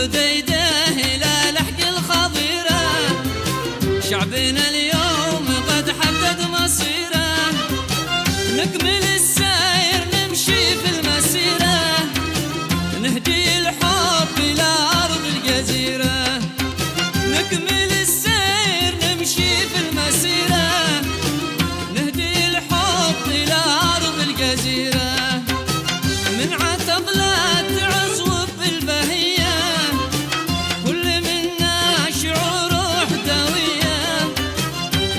حديده إلى لحق الخضيرة، شعبنا اليوم قد حدد مصيره، نكمل السير نمشي في المسيرة، نهدي الحب إلى أرض الجزيرة، نكمل السير نمشي في المسيرة، نهدي الحب إلى أرض الجزيرة، من عتب لا تعزوب بالبهية، كل منا شعور وحدوية،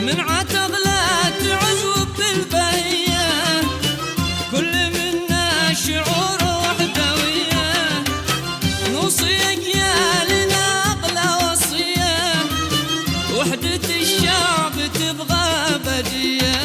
من عتب لا تعزوب بالبهية، كل منا شعور وحدوية، نوصيك يا لنا أغلى وصية، وحدة الشعب تبغى بدية.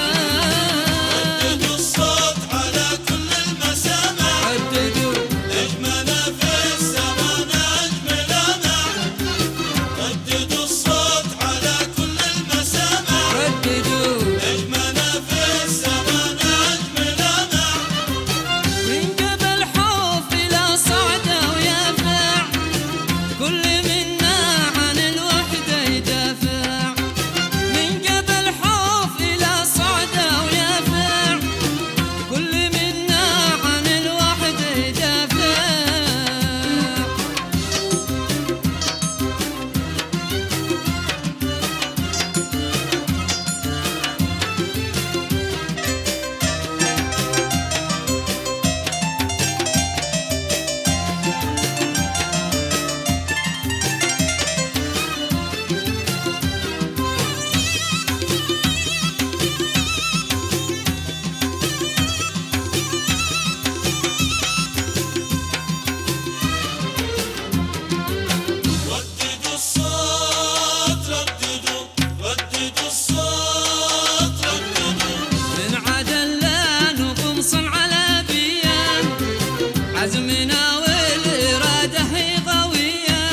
عزمنا والإرادة هي قوية،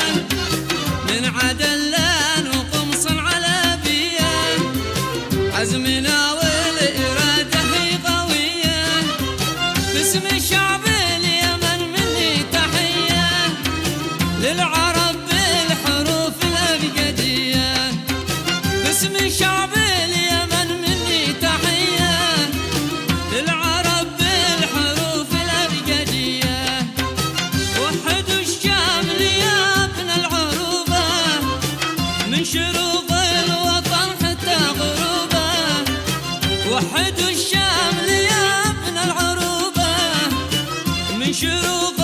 من عدلان وقمص على بيا، عزمنا والإرادة هي قوية، باسم شعب اليمن مني تحية، للعرب بالحروف الأبجدية، باسم شعب اليمن مني تحية، للعرب بالحروف الأبجدية، من شروق الوطن حتى غروبه، وحدوا الشام يا ابن العروبة، من شروق